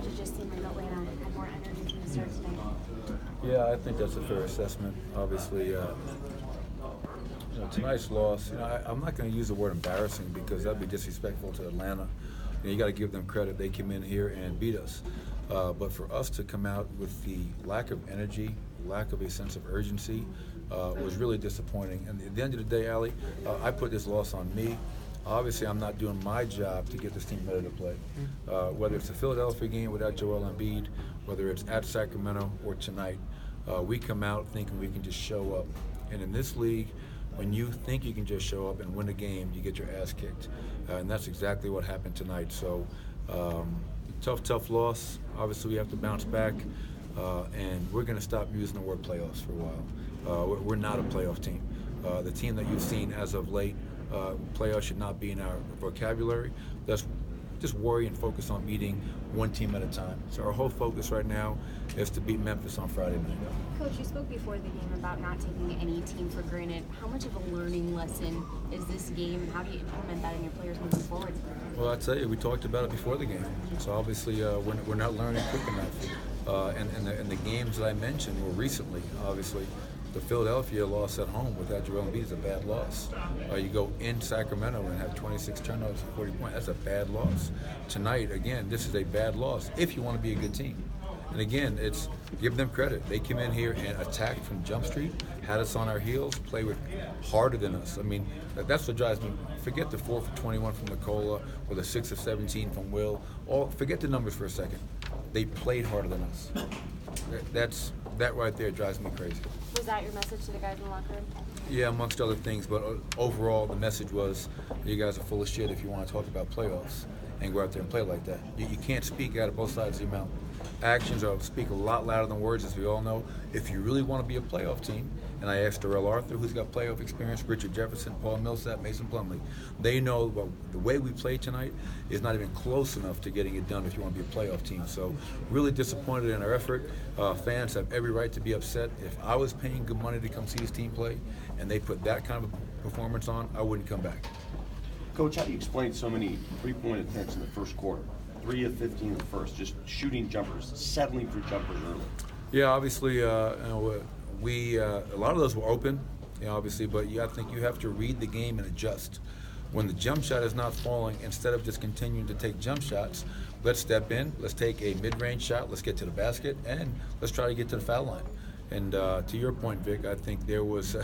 did it just seem like Atlanta had more energy from the start tonight? Yeah, I think that's a fair assessment. Obviously, tonight's loss, I'm not going to use the word embarrassing because that'd be disrespectful to Atlanta. You got to give them credit. They came in here and beat us. But for us to come out with the lack of energy, lack of a sense of urgency, was really disappointing. And at the end of the day, Allie, I put this loss on me. Obviously, I'm not doing my job to get this team ready to play. Whether it's the Philadelphia game without Joel Embiid, whether it's at Sacramento or tonight, we come out thinking we can just show up. And in this league, when you think you can just show up and win a game, you get your ass kicked. And that's exactly what happened tonight. So, tough loss. Obviously, we have to bounce back. And we're going to stop using the word playoffs for a while. We're not a playoff team. The team that you've seen as of late, playoffs should not be in our vocabulary. Let's just worry and focus on beating one team at a time. So our whole focus right now is to beat Memphis on Friday night. Coach, you spoke before the game about not taking any team for granted. How much of a learning lesson is this game, and how do you implement that in your players moving forward? Well, I tell you, we talked about it before the game. So obviously, we're not learning quick enough. And the games that I mentioned were recently, obviously. The Philadelphia loss at home without Joel Embiid is a bad loss. You go in Sacramento and have 26 turnovers and 40 points. That's a bad loss. Tonight, again, this is a bad loss if you want to be a good team. And again, it's give them credit. They came in here and attacked from Jump Street, had us on our heels, played with harder than us. I mean, that's what drives me. Forget the 4 for 21 from Nikola or the 6 of 17 from Will. Forget the numbers for a second. They played harder than us. That right there drives me crazy. Was that your message to the guys in the locker room? Yeah, amongst other things, but overall the message was you guys are full of shit if you want to talk about playoffs and go out there and play like that. You can't speak out of both sides of your mouth. Actions speak a lot louder than words, as we all know. If you really want to be a playoff team, and I asked Darrell Arthur, who's got playoff experience, Richard Jefferson, Paul Millsap, Mason Plumlee, they know the way we played tonight is not even close enough to getting it done if you want to be a playoff team. So really disappointed in our effort. Fans have every right to be upset. If I was paying good money to come see his team play and they put that kind of a performance on, I wouldn't come back. Coach, how do you explain so many three-point attempts in the first quarter? 3 of 15 in the first, just shooting jumpers, settling for jumpers early. Yeah, obviously, a lot of those were open, obviously, but I think you have to read the game and adjust. When the jump shot is not falling, instead of just continuing to take jump shots, let's step in, let's take a mid-range shot, let's get to the basket, and let's try to get to the foul line. And to your point, Vic, I think there was,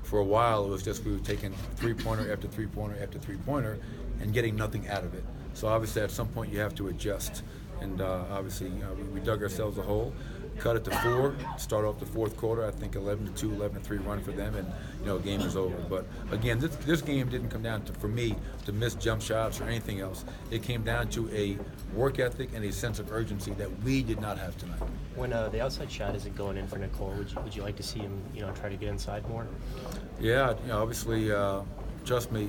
for a while, it was just we were taking three-pointer after three-pointer after three-pointer and getting nothing out of it. So obviously at some point you have to adjust. And obviously we dug ourselves a hole, cut it to 4, start off the fourth quarter, I think 11-2, 11-3 run for them, and game is over. But again, this game didn't come down to, for me, to miss jump shots or anything else. It came down to a work ethic and a sense of urgency that we did not have tonight. When the outside shot isn't going in for Nicole, would you like to see him try to get inside more? Yeah, obviously, trust me,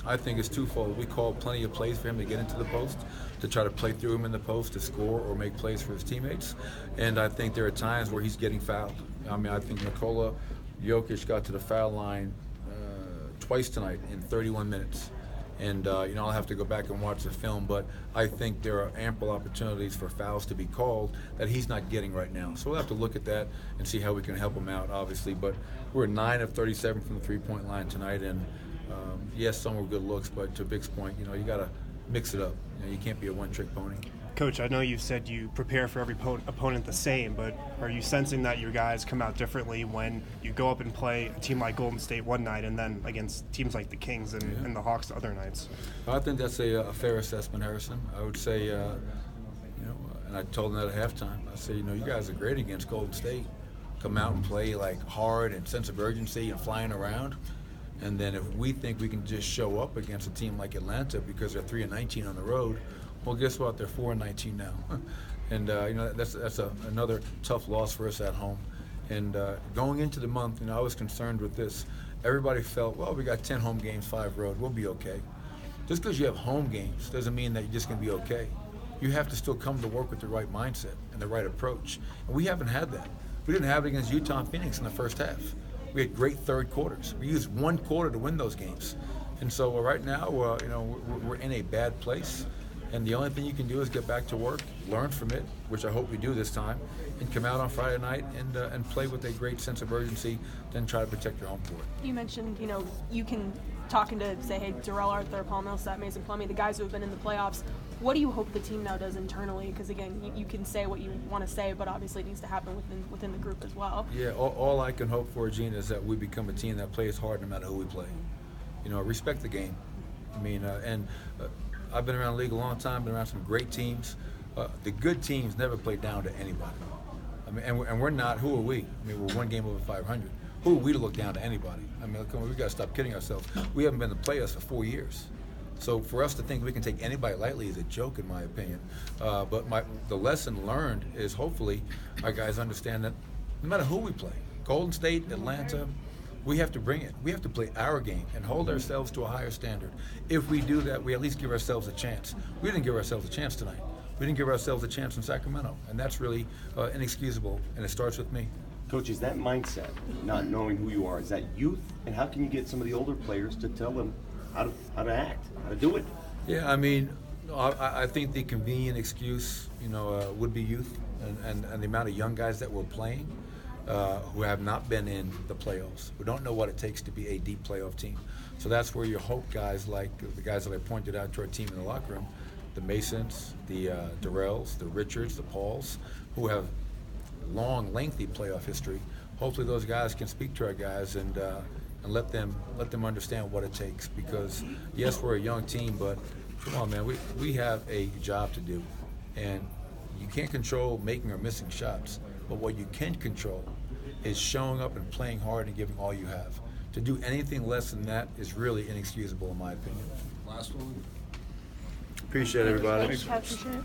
I think it's twofold. We called plenty of plays for him to get into the post, to try to play through him in the post to score or make plays for his teammates. And I think there are times where he's getting fouled. I mean, I think Nikola Jokic got to the foul line twice tonight in 31 minutes. And, I'll have to go back and watch the film, but I think there are ample opportunities for fouls to be called that he's not getting right now. So we'll have to look at that and see how we can help him out, obviously. But we're 9 of 37 from the three-point line tonight, and yes, some were good looks, but to Vic's point, you got to mix it up. You can't be a one-trick pony. Coach, I know you said you prepare for every opponent the same, but are you sensing that your guys come out differently when you go up and play a team like Golden State one night and then against teams like the Kings and the Hawks other nights? I think that's a fair assessment, Harrison. I would say, and I told them that at halftime, I said, you guys are great against Golden State. Come out and play like hard and sense of urgency and flying around. And then if we think we can just show up against a team like Atlanta because they're 3-19 on the road, well, guess what? They're 4-19 now, and that's another tough loss for us at home. And going into the month, I was concerned with this. Everybody felt, well, we got 10 home games, 5 road, we'll be okay. Just because you have home games doesn't mean that you're just going to be okay. You have to still come to work with the right mindset and the right approach, and we haven't had that. We didn't have it against Utah and Phoenix in the first half. We had great third quarters. We used one quarter to win those games, and so right now, we're in a bad place. And the only thing you can do is get back to work, learn from it, which I hope we do this time, and come out on Friday night and play with a great sense of urgency, then try to protect your home court. You mentioned, you can talking to say, hey, Darrell Arthur, Paul Millsap, Mason Plumlee, the guys who have been in the playoffs. What do you hope the team now does internally? Because again, you can say what you want to say, but obviously it needs to happen within the group as well. Yeah, all I can hope for, Gene, is that we become a team that plays hard no matter who we play. Respect the game. I mean, I've been around the league a long time, been around some great teams. The good teams never play down to anybody. I mean, and we're not. Who are we? I mean, we're one game over 500. Who are we to look down to anybody? I mean, come on, we got to stop kidding ourselves. We haven't been to playoffs for 4 years. So for us to think we can take anybody lightly is a joke, in my opinion. But the lesson learned is hopefully our guys understand that no matter who we play, Golden State, Atlanta, we have to bring it. We have to play our game and hold ourselves to a higher standard. If we do that, we at least give ourselves a chance. We didn't give ourselves a chance tonight. We didn't give ourselves a chance in Sacramento, and that's really inexcusable, and it starts with me. Coach, is that mindset, not knowing who you are, is that youth? And how can you get some of the older players to tell them how to act, how to do it? Yeah, I mean, I think the convenient excuse, would be youth and the amount of young guys that we're playing who have not been in the playoffs, who don't know what it takes to be a deep playoff team. So that's where you hope guys like the guys that I pointed out to our team in the locker room, the Masons, the Darrells, the Richards, the Pauls, who have long, lengthy playoff history. Hopefully those guys can speak to our guys and let them understand what it takes. Because yes, we're a young team, but come on, man, we have a job to do, and you can't control making or missing shots. But what you can control is showing up and playing hard and giving all you have. To do anything less than that is really inexcusable, in my opinion. Last one. Appreciate it, everybody. Appreciate it.